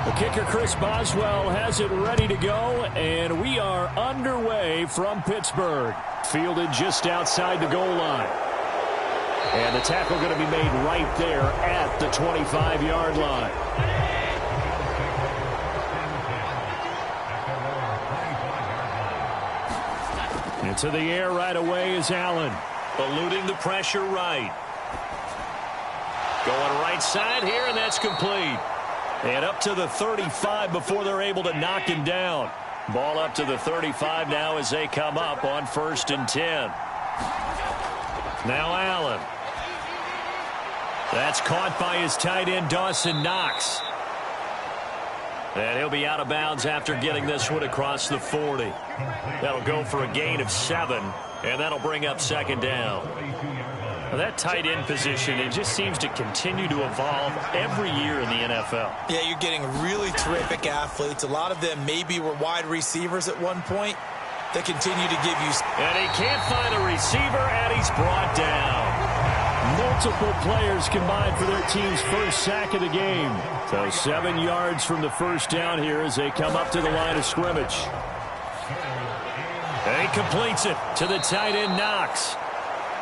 The kicker, Chris Boswell, has it ready to go, and we are underway from Pittsburgh. Fielded just outside the goal line. And the tackle going to be made right there at the 25-yard line. Into the air right away is Allen. Eluding the pressure right. Going right side here, and that's complete. And up to the 35 before they're able to knock him down. Ball up to the 35 now as they come up on 1st and 10. Now Allen. That's caught by his tight end, Dawson Knox. And he'll be out of bounds after getting this one across the 40. That'll go for a gain of 7, and that'll bring up 2nd down. Well, that tight end position, it just seems to continue to evolve every year in the NFL. Yeah, you're getting really terrific athletes. A lot of them maybe were wide receivers at one point. They continue to give you... And he can't find a receiver, and he's brought down. Multiple players combined for their team's first sack of the game. So 7 yards from the first down here as they come up to the line of scrimmage. And he completes it to the tight end, Knox.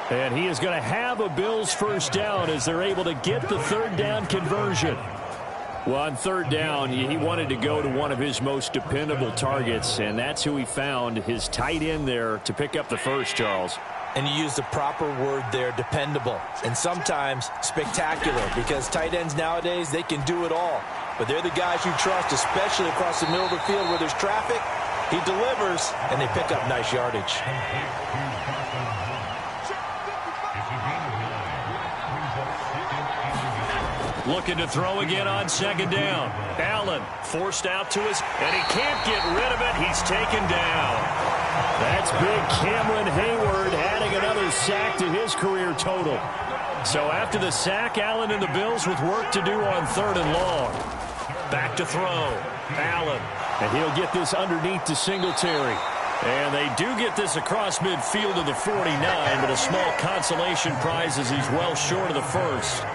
And he is going to have a Bills first down as they're able to get the 3rd down conversion. Well, on 3rd down, he wanted to go to one of his most dependable targets, and that's who he found, his tight end there, to pick up the first, Charles. And you use the proper word there, dependable, and sometimes spectacular, because tight ends nowadays, they can do it all. But they're the guys you trust, especially across the middle of the field where there's traffic. He delivers, and they pick up nice yardage. Looking to throw again on 2nd down. Allen forced out to his, and he can't get rid of it. He's taken down. That's big Cameron Hayward adding another sack to his career total. So after the sack, Allen and the Bills with work to do on 3rd and long. Back to throw. Allen. And he'll get this underneath to Singletary. And they do get this across midfield to the 49, but a small consolation prize as he's well short of the first.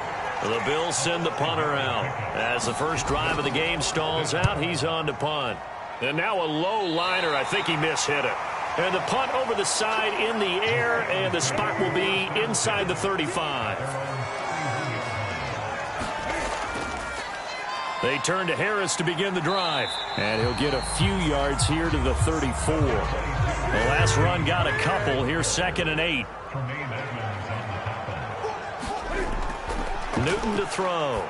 The Bills send the punter out. As the first drive of the game stalls out, he's on to punt. And now a low liner. I think he mishit it. And the punt over the side in the air, and the spot will be inside the 35. They turn to Harris to begin the drive. And he'll get a few yards here to the 34. The last run got a couple. Here's 2nd and 8. Newton to throw.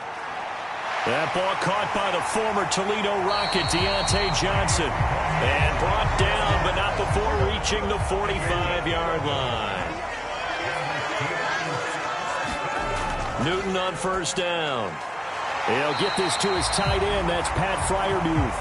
That ball caught by the former Toledo Rocket, Deontay Johnson. And brought down, but not before reaching the 45-yard line. Newton on 1st down. He'll get this to his tight end. That's Pat Freiermuth.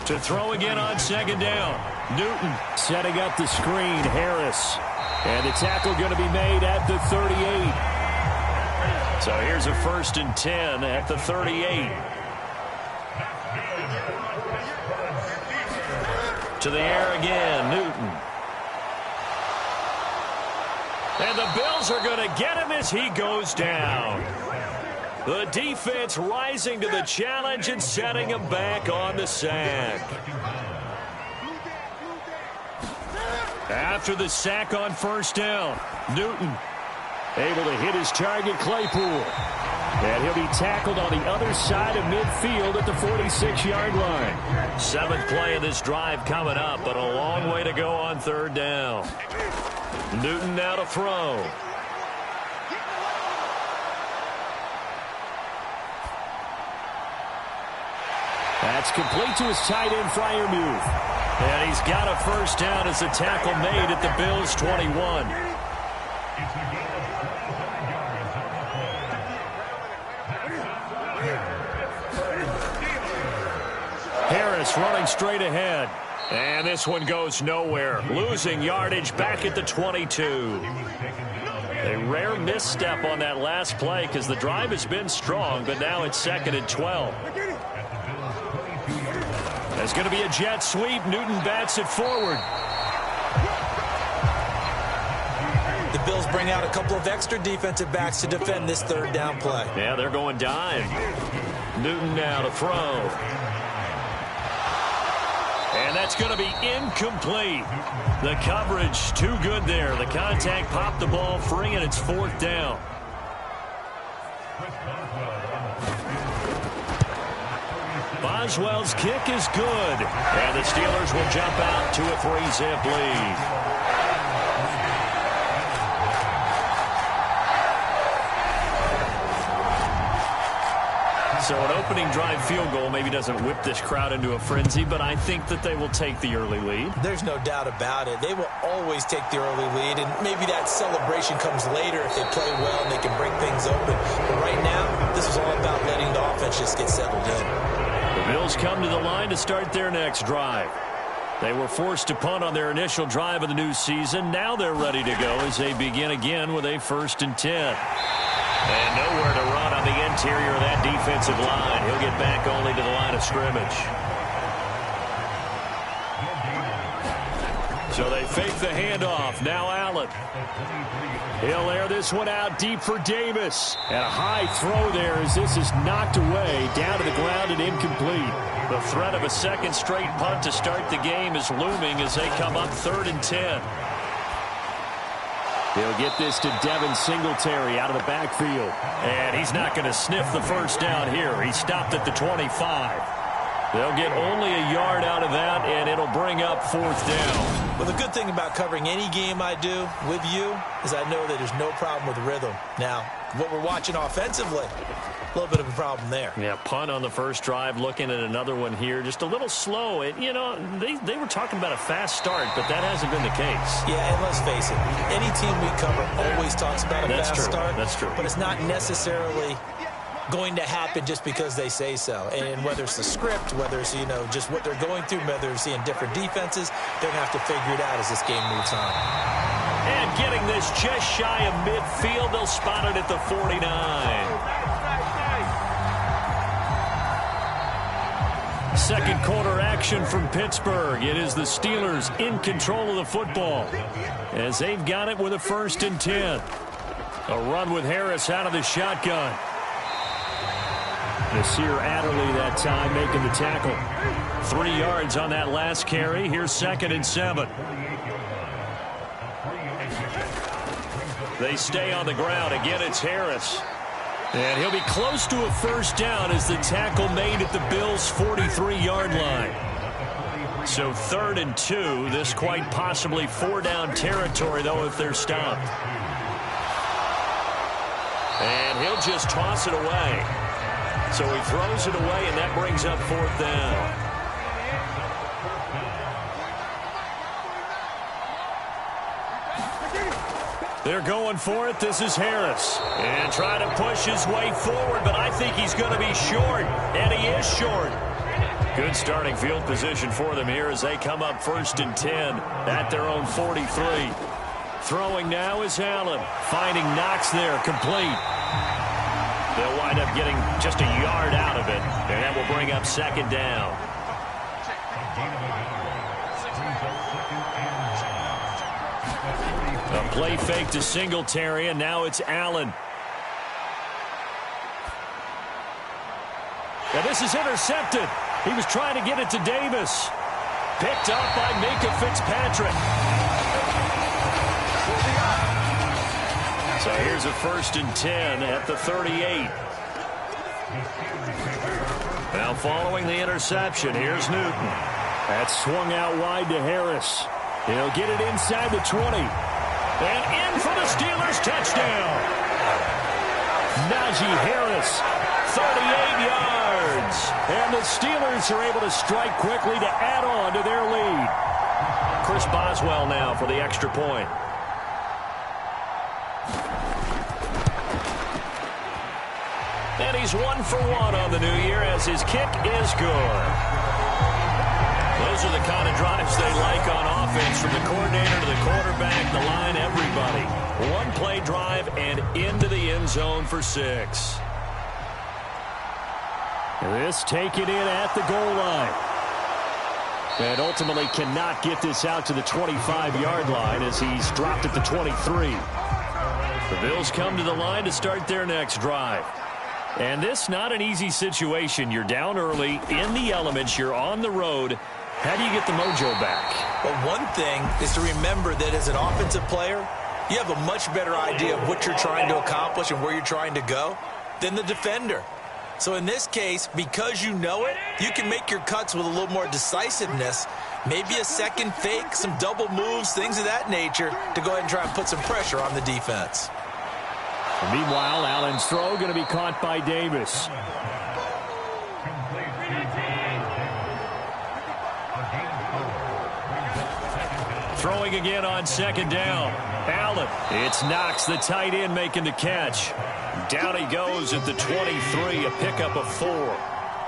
To throw again on 2nd down. Newton setting up the screen. Harris. And the tackle going to be made at the 38. So here's a 1st and 10 at the 38. To the air again. Newton. And the Bills are going to get him as he goes down. The defense rising to the challenge and setting him back on the sack. After the sack on 1st down, Newton able to hit his target, Claypool. And he'll be tackled on the other side of midfield at the 46-yard line. 7th play of this drive coming up, but a long way to go on 3rd down. Newton now to throw. That's complete to his tight end, Freiermuth. And he's got a first down as a tackle made at the Bills' 21. Harris running straight ahead. And this one goes nowhere. Losing yardage back at the 22. A rare misstep on that last play because the drive has been strong, but now it's 2nd and 12. There's going to be a jet sweep. Newton bats it forward. The Bills bring out a couple of extra defensive backs to defend this third down play. Yeah, they're going dime. Newton now to throw. And that's going to be incomplete. The coverage too good there. The contact popped the ball free, and it's fourth down. Boswell's kick is good. And the Steelers will jump out to a 3-zip lead. So an opening drive field goal maybe doesn't whip this crowd into a frenzy, but I think that they will take the early lead. There's no doubt about it. They will always take the early lead, and maybe that celebration comes later if they play well and they can break things open. But right now, this is all about letting the offense just get settled in. The Bills come to the line to start their next drive. They were forced to punt on their initial drive of the new season. Now they're ready to go as they begin again with a 1st and 10. And nowhere to run on the interior of that defensive line. He'll get back only to the line of scrimmage. So they fake the handoff. Now Allen. He'll air this one out deep for Davis. And a high throw there as this is knocked away down to the ground and incomplete. The threat of a second straight punt to start the game is looming as they come up 3rd and 10. He'll get this to Devin Singletary out of the backfield. And he's not going to sniff the first down here. He stopped at the 25. They'll get only a yard out of that, and it'll bring up 4th down. Well, the good thing about covering any game I do with you is I know that there's no problem with rhythm. Now, what we're watching offensively, a little bit of a problem there. Yeah, punt on the first drive, looking at another one here. Just a little slow. You know, they were talking about a fast start, but that hasn't been the case. Yeah, and let's face it, any team we cover always talks about a fast start. That's true. But it's not necessarily going to happen just because they say so. And whether it's the script, whether it's, you know, just what they're going through, whether they're seeing different defenses, they're going to have to figure it out as this game moves on. And getting this just shy of midfield, they'll spot it at the 49. Second quarter action from Pittsburgh. It is the Steelers in control of the football as they've got it with a 1st and 10. A run with Harris out of the shotgun. Nasir Adderley that time making the tackle. 3 yards on that last carry. Here's 2nd and 7. They stay on the ground. Again, it's Harris. And he'll be close to a first down as the tackle made at the Bills' 43-yard line. So 3rd and 2. This quite possibly 4-down territory, though, if they're stopped. And he'll just toss it away. So he throws it away, and that brings up 4th down. They're going for it. This is Harris. And trying to push his way forward, but I think he's going to be short. And he is short. Good starting field position for them here as they come up 1st and 10 at their own 43. Throwing now is Allen. Finding Knox there, complete. They'll wind up getting just a yard out of it, and that will bring up 2nd down. A play fake to Singletary, and now it's Allen. Now this is intercepted. He was trying to get it to Davis. Picked up by Minka Fitzpatrick. So here's a 1st and 10 at the 38. Now following the interception, here's Newton. That's swung out wide to Harris. He'll get it inside the 20. And in for the Steelers touchdown. Najee Harris, 38 yards. And the Steelers are able to strike quickly to add on to their lead. Chris Boswell now for the extra point. And he's 1 for 1 on the new year as his kick is good. Those are the kind of drives they like on offense, from the coordinator to the quarterback, the line, everybody. One play drive and into the end zone for 6. This taken in at the goal line. And ultimately cannot get this out to the 25-yard line as he's dropped at the 23. The Bills come to the line to start their next drive. And this not an easy situation. You're down early, in the elements, you're on the road. How do you get the mojo back? Well, one thing is to remember that as an offensive player, you have a much better idea of what you're trying to accomplish and where you're trying to go than the defender. So in this case, because you know it, you can make your cuts with a little more decisiveness, maybe a second fake, some double moves, things of that nature, to go ahead and try and put some pressure on the defense. Meanwhile, Allen's throw going to be caught by Davis. Throwing again on second down. Allen. It's Knox, the tight end, making the catch. Down he goes at the 23, a pickup of 4.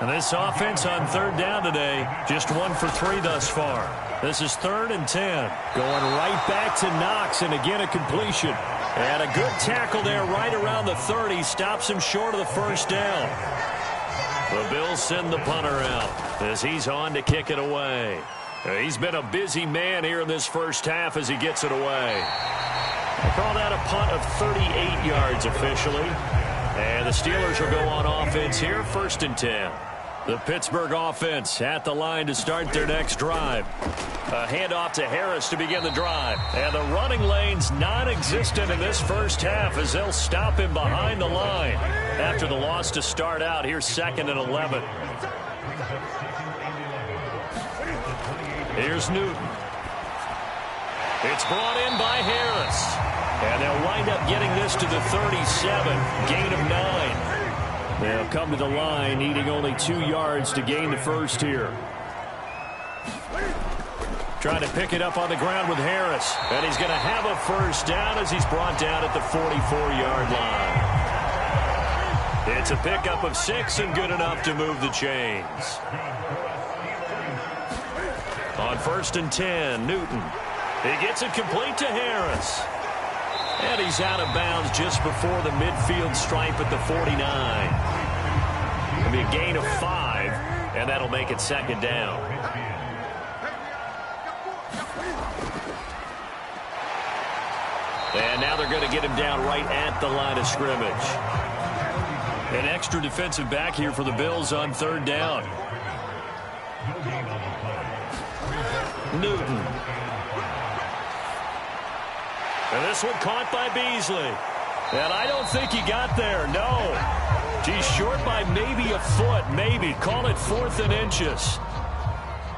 And this offense on third down today, just 1 for 3 thus far. This is 3rd and 10. Going right back to Knox, and again a completion. And a good tackle there right around the 30. Stops him short of the first down. The Bills send the punter out as he's on to kick it away. He's been a busy man here in this first half as he gets it away. I call that a punt of 38 yards officially. And the Steelers will go on offense here, 1st and 10. The Pittsburgh offense at the line to start their next drive. A handoff to Harris to begin the drive. And the running lane's non-existent in this first half as they'll stop him behind the line. After the loss to start out, here's 2nd and 11. Here's Newton. It's brought in by Harris. And they'll wind up getting this to the 37. Gain of 9. They'll come to the line, needing only 2 yards to gain the first here. Trying to pick it up on the ground with Harris. And he's going to have a first down as he's brought down at the 44-yard line. It's a pickup of 6 and good enough to move the chains. On 1st and 10, Newton. He gets it complete to Harris. And he's out of bounds just before the midfield stripe at the 49. It'll be a gain of 5, and that'll make it 2nd down. And now they're going to get him down right at the line of scrimmage. An extra defensive back here for the Bills on 3rd down. Newton. And this one caught by Beasley. And I don't think he got there, no. He's short by maybe a foot, maybe. Call it 4th and inches.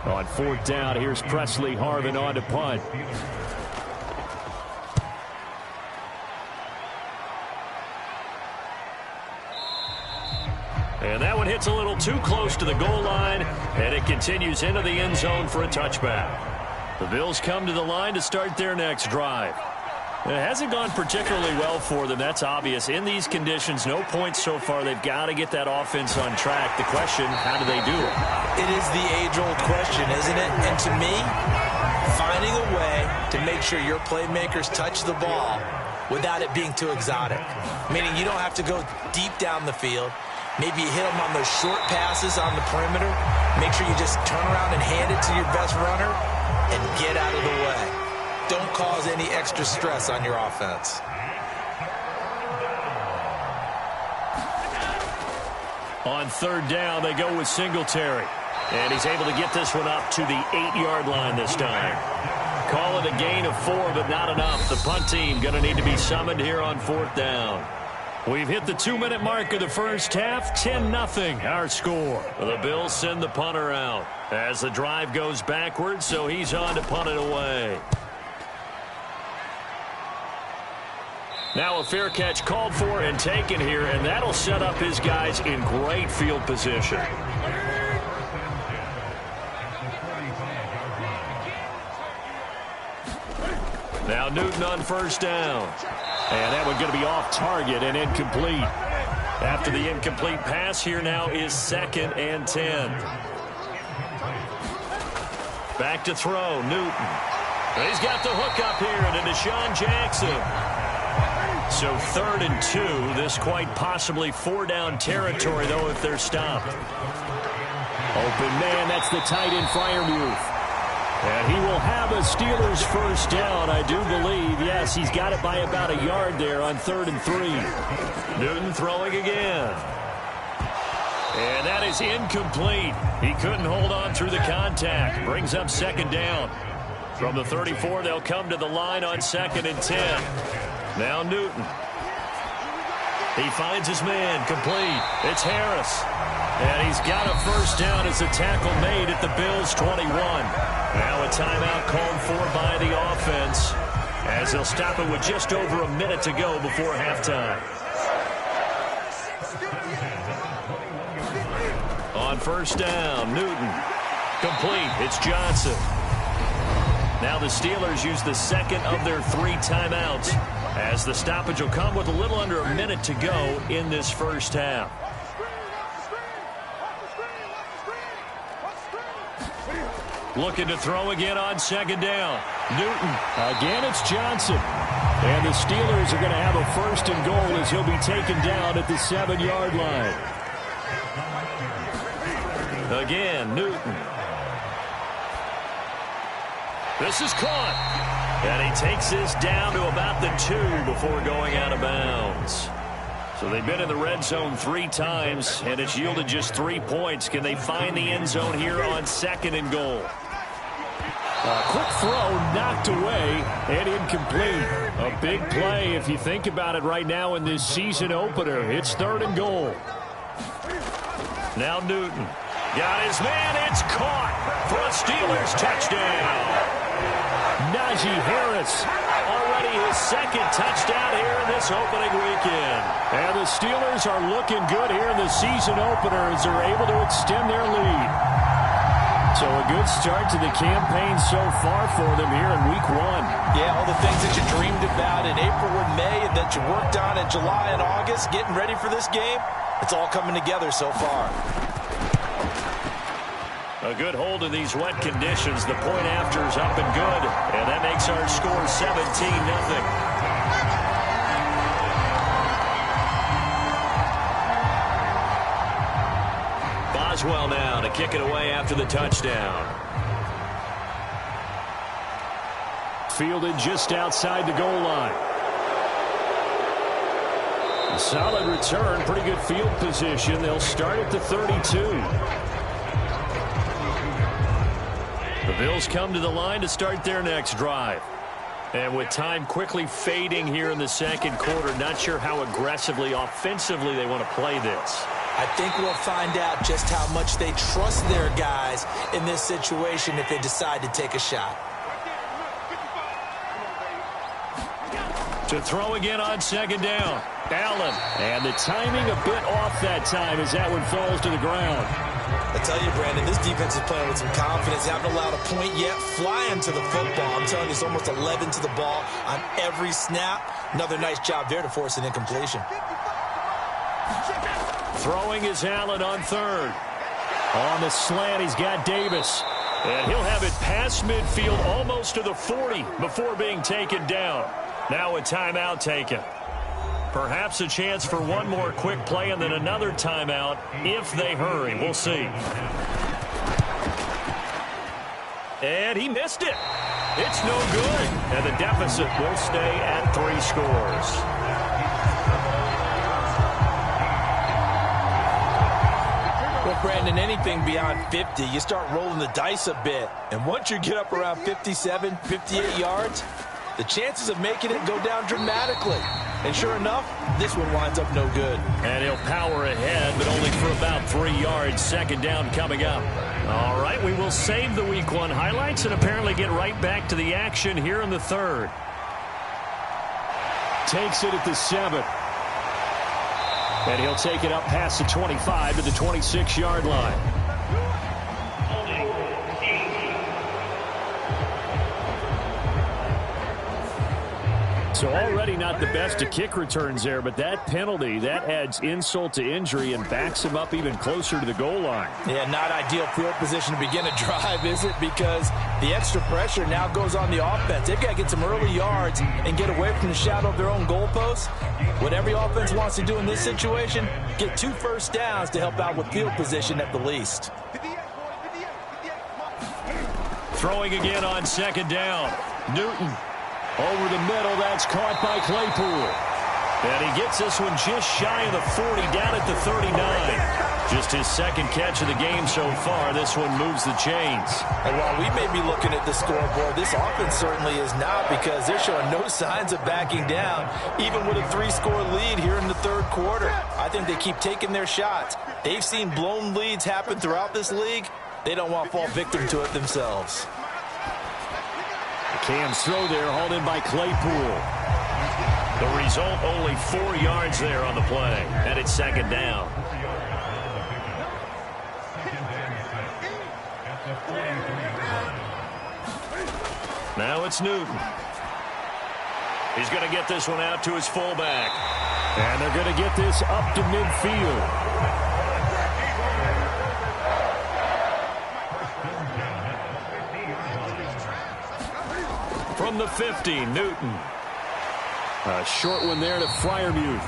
On 4th down, here's Presley Harvin on to punt. And that one hits a little too close to the goal line, and it continues into the end zone for a touchback. The Bills come to the line to start their next drive. It hasn't gone particularly well for them, that's obvious. In these conditions, no points so far. They've got to get that offense on track. The question, how do they do it? It is the age-old question, isn't it? And to me, finding a way to make sure your playmakers touch the ball without it being too exotic. Meaning you don't have to go deep down the field. Maybe you hit them on those short passes on the perimeter. Make sure you just turn around and hand it to your best runner and get out of the way. Don't cause any extra stress on your offense. On 3rd down, they go with Singletary. And he's able to get this one up to the 8-yard line this time. Call it a gain of 4, but not enough. The punt team going to need to be summoned here on 4th down. We've hit the 2-minute mark of the first half. 10-0 our score. The Bills send the punter out as the drive goes backwards, so he's on to punt it away. Now a fair catch called for and taken here, and that'll set up his guys in great field position. Now Newton on 1st down. And that one's going to be off target and incomplete. After the incomplete pass, here now is 2nd and 10. Back to throw, Newton. He's got the hook up here to Deshaun Jackson. So 3rd and 2. This quite possibly 4-down territory, though, if they're stopped. Open man, that's the tight end Freiermuth. And he will have a Steelers first down, I do believe. Yes, he's got it by about a yard there on 3rd and 3. Newton throwing again. And that is incomplete. He couldn't hold on through the contact. Brings up 2nd down. From the 34, they'll come to the line on 2nd and 10. Now Newton. He finds his man, complete. It's Harris. And he's got a first down as a tackle made at the Bills' 21. Now a timeout called for by the offense as they'll stop it with just over a minute to go before halftime. On first down, Newton. Complete. It's Johnson. Now the Steelers use the second of their 3 timeouts as the stoppage will come with a little under a minute to go in this first half. Looking to throw again on 2nd down. Newton. Again, it's Johnson. And the Steelers are going to have a 1st and goal as he'll be taken down at the 7-yard line. Again, Newton. This is caught. And he takes this down to about the 2 before going out of bounds. So they've been in the red zone 3 times, and it's yielded just 3 points. Can they find the end zone here on 2nd and goal? A quick throw knocked away and incomplete. A big play if you think about it right now in this season opener. It's 3rd and goal. Now Newton. Got his man. It's caught for a Steelers touchdown. Najee Harris, already his 2nd touchdown here in this opening weekend. And the Steelers are looking good here in the season opener as they're able to extend their lead. So a good start to the campaign so far for them here in week 1. Yeah, all the things that you dreamed about in April and May and that you worked on in July and August, getting ready for this game, it's all coming together so far. A good hold of these wet conditions. The point after is up and good. And that makes our score 17-0. Boswell now to kick it away after the touchdown. Fielded just outside the goal line. A solid return. Pretty good field position. They'll start at the 32. The Bills come to the line to start their next drive. And with time quickly fading here in the 2nd quarter, not sure how aggressively, offensively they want to play this. I think we'll find out just how much they trust their guys in this situation if they decide to take a shot. To throw again on 2nd down. Allen. And the timing a bit off that time as that one falls to the ground. I tell you, Brandon, this defense is playing with some confidence. They haven't allowed a point yet. Flying to the football. I'm telling you, it's almost 11 to the ball on every snap. Another nice job there to force an incompletion. Throwing is Allen on 3rd. On the slant, he's got Davis. And he'll have it past midfield almost to the 40 before being taken down. Now a timeout taken. Perhaps a chance for one more quick play and then another timeout if they hurry. We'll see. And he missed it. It's no good. And the deficit will stay at 3 scores. Well, Brandon, anything beyond 50, you start rolling the dice a bit. And once you get up around 57, 58 yards, the chances of making it go down dramatically. And sure enough, this one winds up no good. And he'll power ahead, but only for about 3 yards. 2nd down coming up. All right, we will save the Week 1 highlights and apparently get right back to the action here in the 3rd. Takes it at the 7. And he'll take it up past the 25 to the 26-yard line. So already not the best of kick returns there, but that penalty, that adds insult to injury and backs him up even closer to the goal line. Yeah, not ideal field position to begin a drive, is it? Because the extra pressure now goes on the offense. They've got to get some early yards and get away from the shadow of their own goalposts. What every offense wants to do in this situation, get 2 first downs to help out with field position at the least. Throwing again on second down. Newton over the middle. That's caught by Claypool. And he gets this one just shy of the 40, down at the 39. Just his second catch of the game so far. This one moves the chains. And while we may be looking at the scoreboard, this offense certainly is not, because they're showing no signs of backing down, even with a 3-score lead here in the third quarter. I think they keep taking their shots. They've seen blown leads happen throughout this league. They don't want to fall victim to it themselves. Cam's throw there, hauled in by Claypool. The result, only 4 yards there on the play. And it's second down. Now it's Newton. He's going to get this one out to his fullback. And they're going to get this up to midfield. From the 50, Newton. A short one there to Freiermuth.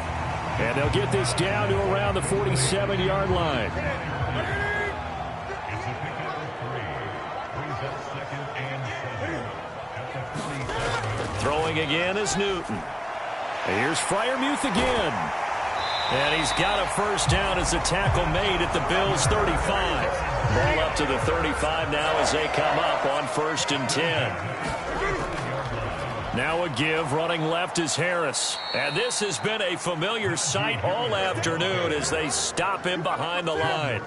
And they'll get this down to around the 47-yard line. Throwing again is Newton. And here's Freiermuth again. And he's got a first down as a tackle made at the Bills' 35. Ball up to the 35 now as they come up on 1st and 10. Now a give, running left is Harris. And this has been a familiar sight all afternoon as they stop him behind the line.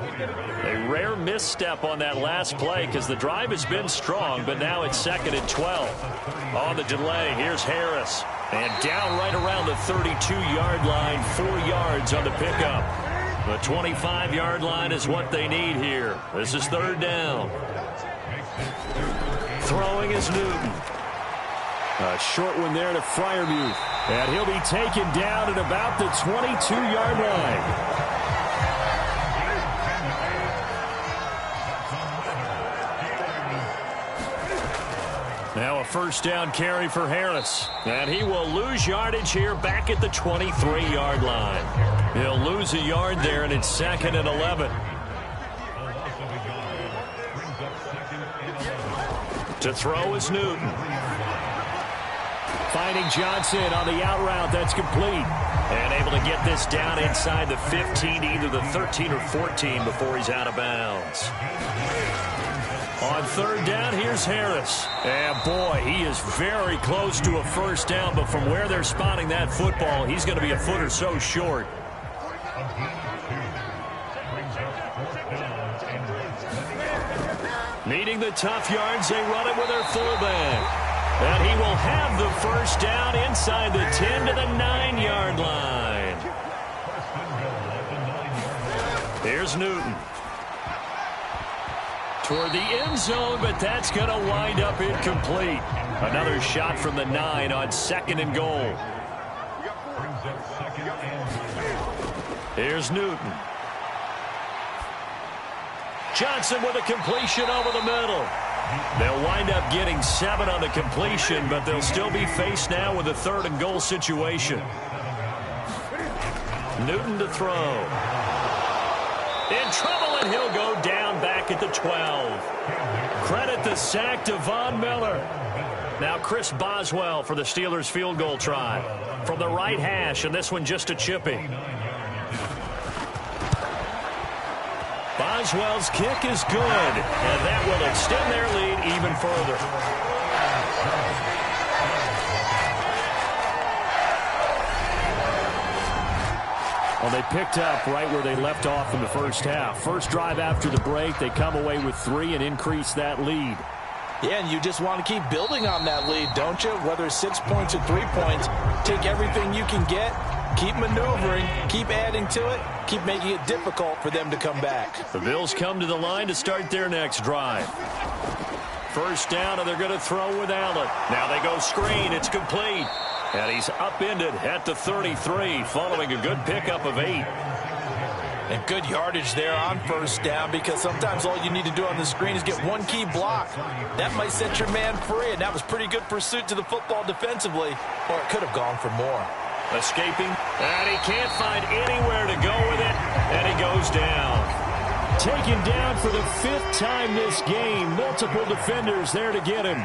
A rare misstep on that last play because the drive has been strong, but now it's 2nd and 12. On the delay, here's Harris. And down right around the 32-yard line, 4 yards on the pickup. The 25-yard line is what they need here. This is 3rd down. Throwing is Newton. A short one there to Freiermuth. And he'll be taken down at about the 22-yard line. Now a first down carry for Harris. And he will lose yardage here back at the 23-yard line. He'll lose a yard there, and it's 2nd and 11. To throw is Newton. Finding Johnson on the out route. That's complete. And able to get this down inside the 15, either the 13 or 14 before he's out of bounds. On 3rd down, here's Harris. And boy, he is very close to a first down, but from where they're spotting that football, he's going to be a foot or so short. Needing the tough yards, they run it with their fullback. And he will have the first down inside the 10 to the 9-yard line. Here's Newton. Toward the end zone, but that's going to wind up incomplete. Another shot from the 9 on 2nd and goal. Here's Newton. Johnson with a completion over the middle. They'll wind up getting 7 on the completion, but they'll still be faced now with a 3rd and goal situation. Newton to throw. In trouble, and he'll go down back at the 12. Credit the sack to Von Miller. Now Chris Boswell for the Steelers field goal try. From the right hash, and this one just a chippy. Boswell's kick is good, and that will extend their lead even further. Well, they picked up right where they left off in the first half. First drive after the break, they come away with 3 and increase that lead. Yeah, and you just want to keep building on that lead, don't you? Whether it's 6 points or 3 points, take everything you can get, keep maneuvering, keep adding to it, keep making it difficult for them to come back. The Bills come to the line to start their next drive. First down, and they're going to throw with Allen. Now they go screen. It's complete. And he's upended at the 33 following a good pickup of 8. And good yardage there on first down, because sometimes all you need to do on the screen is get one key block. That might set your man free, and that was pretty good pursuit to the football defensively, or it could have gone for more. Escaping, and he can't find anywhere to go with it, and he goes down. Taken down for the 5th time this game. Multiple defenders there to get him.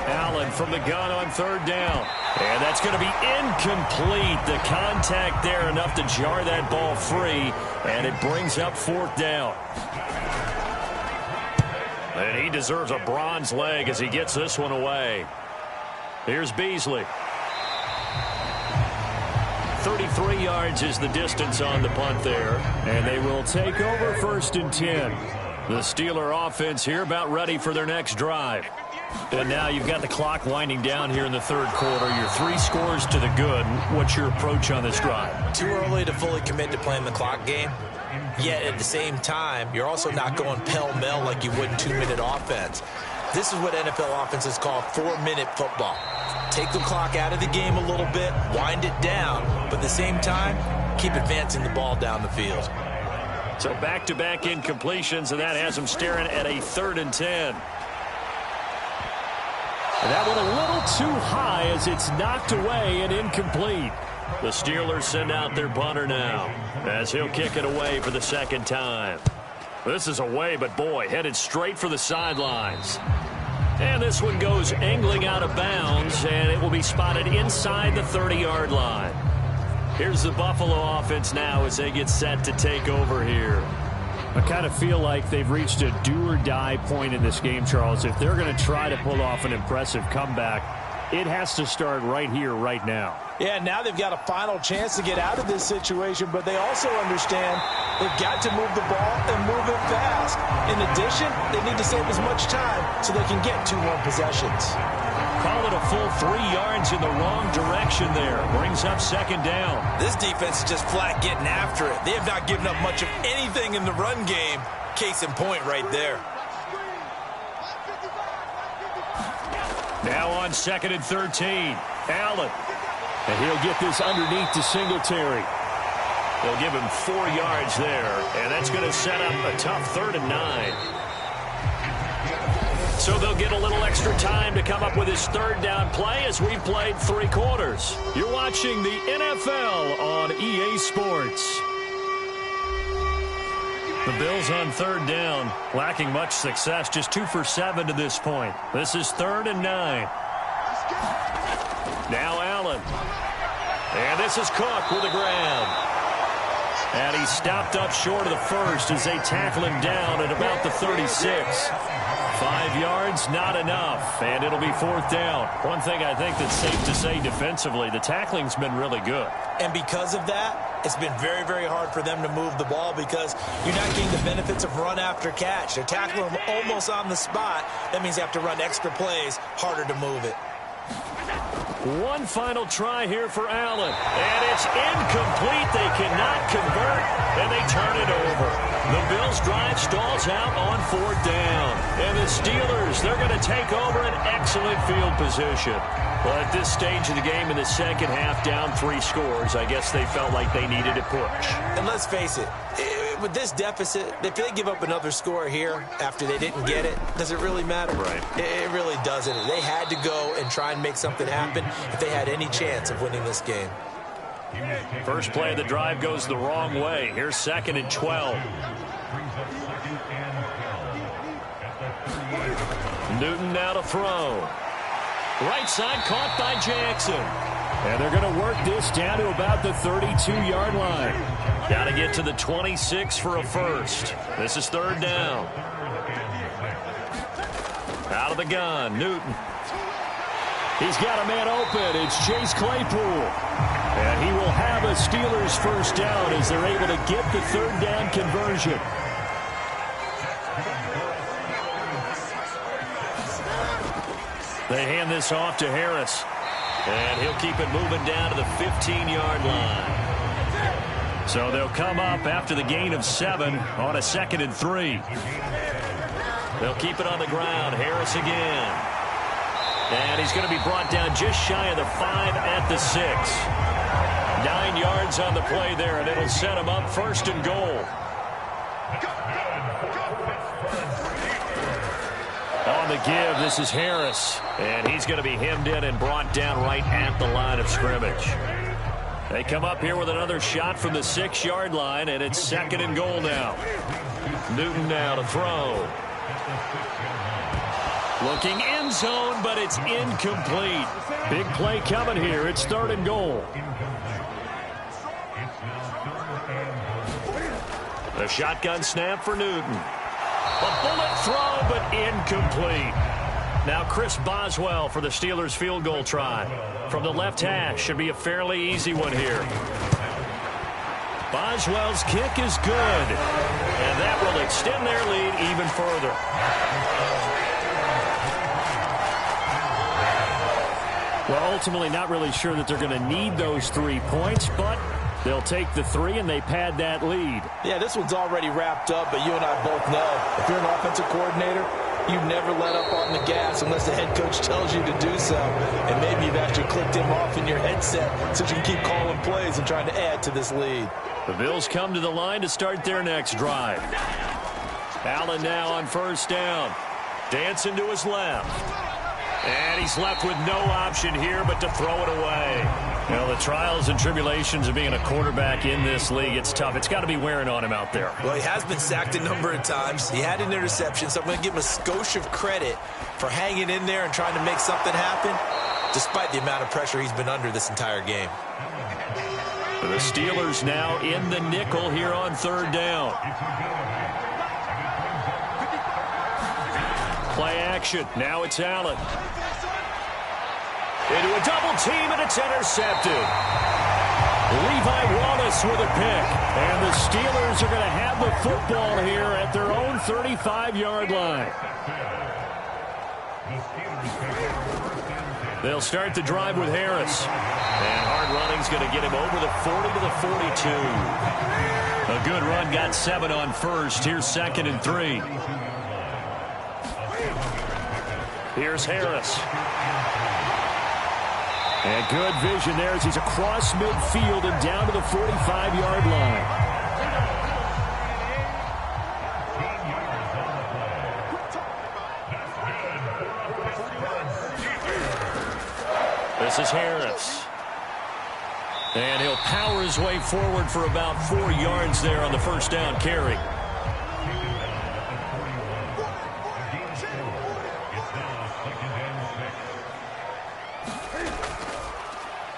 Allen from the gun on 3rd down. And that's going to be incomplete. The contact there enough to jar that ball free. And it brings up 4th down. And he deserves a bronze leg as he gets this one away. Here's Beasley. 33 yards is the distance on the punt there. And they will take over 1st and 10. The Steeler offense here about ready for their next drive. And now you've got the clock winding down here in the 3rd quarter. You're 3 scores to the good. What's your approach on this drive? Too early to fully commit to playing the clock game. Yet at the same time, you're also not going pell-mell like you would in 2-minute offense. This is what NFL offenses call 4-minute football. Take the clock out of the game a little bit, wind it down, but at the same time, keep advancing the ball down the field. So back-to-back incompletions, and that has them staring at a 3rd and 10. And that one a little too high as it's knocked away and incomplete. The Steelers send out their punter now as he'll kick it away for the 2nd time. This is away, but boy, headed straight for the sidelines. And this one goes angling out of bounds, and it will be spotted inside the 30-yard line. Here's the Buffalo offense now as they get set to take over here. I kind of feel like they've reached a do-or-die point in this game, Charles. If they're going to try to pull off an impressive comeback, it has to start right here, right now. Yeah, now they've got a final chance to get out of this situation, but they also understand they've got to move the ball and move it fast. In addition, they need to save as much time so they can get 2 more possessions. Call it a full 3 yards in the wrong direction there. Brings up 2nd down. This defense is just flat getting after it. They have not given up much of anything in the run game. Case in point right there. Now on 2nd and 13. Allen. And he'll get this underneath to Singletary. They'll give him 4 yards there. And that's going to set up a tough 3rd and 9. So they'll get a little extra time to come up with his 3rd down play as we've played 3 quarters. You're watching the NFL on EA Sports. The Bills on 3rd down, lacking much success, just 2 for 7 to this point. This is 3rd and 9. Now Allen. And this is Cook with the ground. And he's stopped up short of the 1st as they tackle him down at about the 36. 5 yards, not enough, and it'll be 4th down. One thing I think that's safe to say defensively, the tackling's been really good. And because of that, it's been very, very hard for them to move the ball because you're not getting the benefits of run after catch. They're tackling them almost on the spot. That means they have to run extra plays, harder to move it. One final try here for Allen, and it's incomplete. They cannot convert, and they turn it over. The Bills' drive stalls out on 4th down, and the Steelers, they're going to take over an excellent field position. Well, at this stage of the game in the 2nd half, down 3 scores, I guess they felt like they needed a push. And let's face it, with this deficit, if they give up another score here after they didn't get it, does it really matter? Right. It really doesn't. They had to go and try and make something happen if they had any chance of winning this game. First play of the drive goes the wrong way. Here's 2nd and 12. Newton now to throw. Right side caught by Jackson. And they're going to work this down to about the 32-yard line. Got to get to the 26 for a first. This is 3rd down. Out of the gun, Newton. He's got a man open. It's Chase Claypool. And he will have a Steelers 1st down as they're able to get the 3rd down conversion. They hand this off to Harris. And he'll keep it moving down to the 15-yard line. So they'll come up after the gain of 7 on a 2nd and 3. They'll keep it on the ground. Harris again. And he's going to be brought down just shy of the 5 at the 6. 9 yards on the play there, and it'll set him up 1st and goal. On the give, this is Harris. And he's going to be hemmed in and brought down right at the line of scrimmage. They come up here with another shot from the 6-yard line, and it's 2nd and goal now. Newton now to throw. Looking end zone, but it's incomplete. Big play coming here. It's 3rd and goal. The shotgun snap for Newton. A bullet throw, but incomplete. Now Chris Boswell for the Steelers field goal try. From the left hash, should be a fairly easy one here. Boswell's kick is good. And that will extend their lead even further. Well, ultimately not really sure that they're going to need those 3 points, but they'll take the 3 and they pad that lead. Yeah, this one's already wrapped up, but you and I both know if you're an offensive coordinator, you never let up on the gas unless the head coach tells you to do so. And maybe you've actually clicked him off in your headset so you can keep calling plays and trying to add to this lead. The Bills come to the line to start their next drive. Allen now on 1st down. Dancing to his left. And he's left with no option here but to throw it away. You know, the trials and tribulations of being a quarterback in this league, it's tough. It's got to be wearing on him out there. Well, he has been sacked a number of times. He had an interception, so I'm going to give him a skosh of credit for hanging in there and trying to make something happen, despite the amount of pressure he's been under this entire game. The Steelers now in the nickel here on 3rd down. Play action. Now it's Allen. Into a double team, and it's intercepted. Levi Wallace with a pick. And the Steelers are going to have the football here at their own 35-yard line. They'll start the drive with Harris. And hard running's going to get him over the 40 to the 42. A good run, got 7 on 1st. Here's 2nd and 3. Here's Harris. And good vision there as he's across midfield and down to the 45-yard line. This is Harris. And he'll power his way forward for about 4 yards there on the 1st down carry.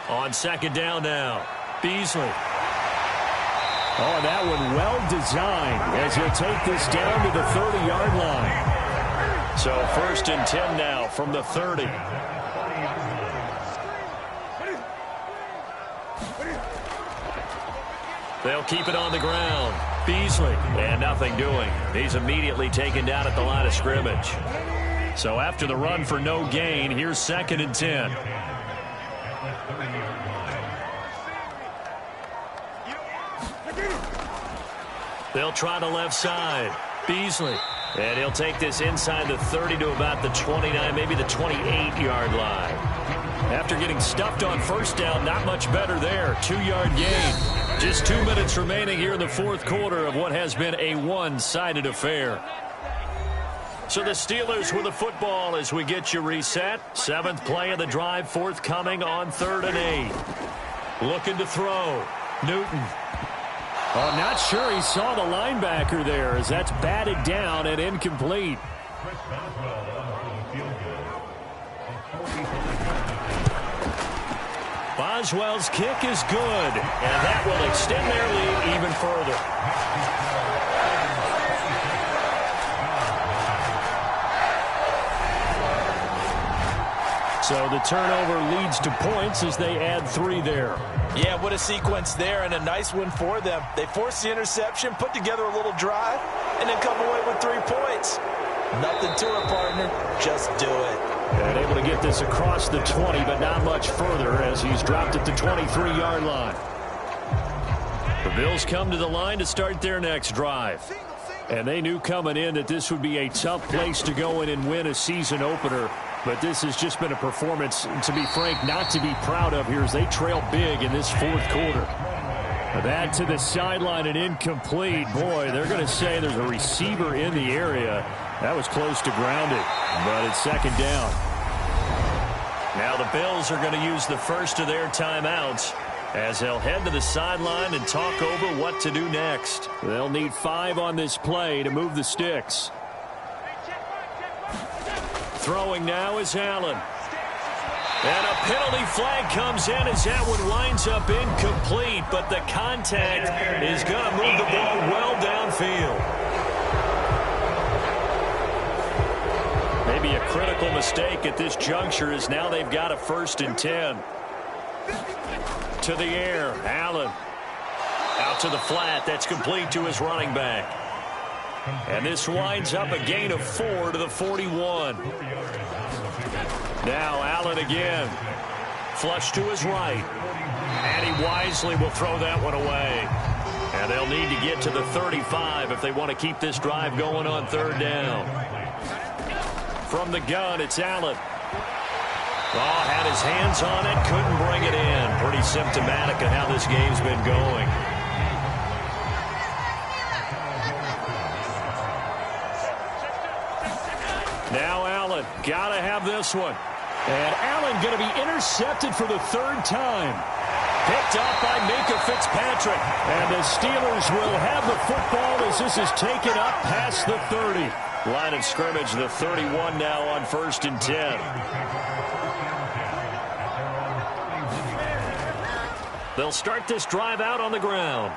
On 2nd down now, Beasley. Oh, that one well designed as he'll take this down to the 30-yard line. So 1st and 10 now from the 30. They'll keep it on the ground. Beasley, and nothing doing. He's immediately taken down at the line of scrimmage. So after the run for no gain, here's 2nd and 10. They'll try the left side. Beasley. And he'll take this inside the 30 to about the 29, maybe the 28-yard line. After getting stuffed on 1st down, not much better there. 2-yard gain. Just 2 minutes remaining here in the 4th quarter of what has been a one-sided affair. So the Steelers with the football as we get you reset. 7th play of the drive forthcoming on 3rd and 8. Looking to throw. Newton. I'm not sure he saw the linebacker there as that's batted down and incomplete. Boswell's kick is good, and that will extend their lead even further. So the turnover leads to points as they add 3 there. Yeah, what a sequence there, and a nice one for them. They forced the interception, put together a little drive, and then come away with 3 points. Nothing to it, partner. Just do it. And able to get this across the 20, but not much further as he's dropped at the 23-yard line. The Bills come to the line to start their next drive. And they knew coming in that this would be a tough place to go in and win a season opener. But this has just been a performance, to be frank, not to be proud of here as they trail big in this 4th quarter. That to the sideline and incomplete. Boy, they're going to say there's a receiver in the area. That was close to grounded, but it's 2nd down. Now the Bills are going to use the first of their timeouts as they'll head to the sideline and talk over what to do next. They'll need 5 on this play to move the sticks. Throwing now is Allen. And a penalty flag comes in as that one winds up incomplete, but the contact is going to move the ball well downfield. Maybe a critical mistake at this juncture as now they've got a 1st and 10. To the air, Allen. Out to the flat, that's complete to his running back. And this winds up a gain of 4 to the 41. Now Allen again. Flush to his right. And he wisely will throw that one away. And they'll need to get to the 35 if they want to keep this drive going on 3rd down. From the gun, it's Allen. Oh, had his hands on it, couldn't bring it in. Pretty symptomatic of how this game's been going. Now Allen, gotta have this one. And Allen going to be intercepted for the 3rd time. Picked up by Minka Fitzpatrick. And the Steelers will have the football as this is taken up past the 30. Line of scrimmage, the 31 now on 1st and 10. They'll start this drive out on the ground.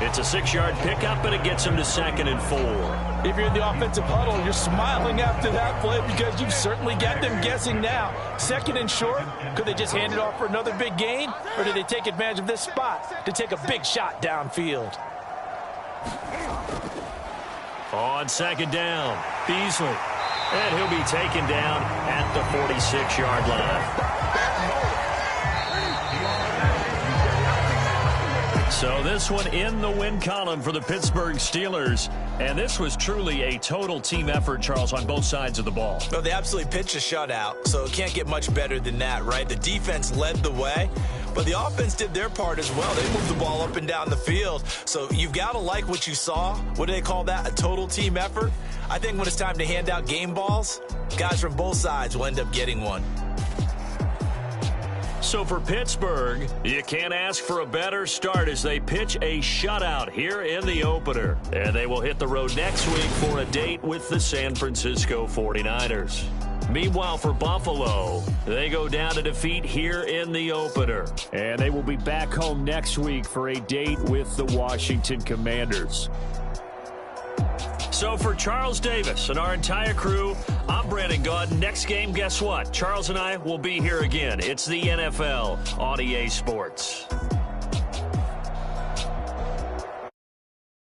It's a 6-yard pickup, and it gets them to 2nd and 4. If you're in the offensive huddle, you're smiling after that play because you've certainly got them guessing now. 2nd and short, could they just hand it off for another big gain? Or did they take advantage of this spot to take a big shot downfield? On 2nd down, Beasley. And he'll be taken down at the 46-yard line. So this one in the win column for the Pittsburgh Steelers. And this was truly a total team effort, Charles, on both sides of the ball. Well, they absolutely pitched a shutout, so it can't get much better than that, right? The defense led the way, but the offense did their part as well. They moved the ball up and down the field. So you've got to like what you saw. What do they call that? A total team effort? I think when it's time to hand out game balls, guys from both sides will end up getting one. So for Pittsburgh, you can't ask for a better start as they pitch a shutout here in the opener. And they will hit the road next week for a date with the San Francisco 49ers. Meanwhile, for Buffalo, they go down to defeat here in the opener. And they will be back home next week for a date with the Washington Commanders. So for Charles Davis and our entire crew, I'm Brandon Gaudin. Next game, guess what? Charles and I will be here again. It's the NFL on EA Sports.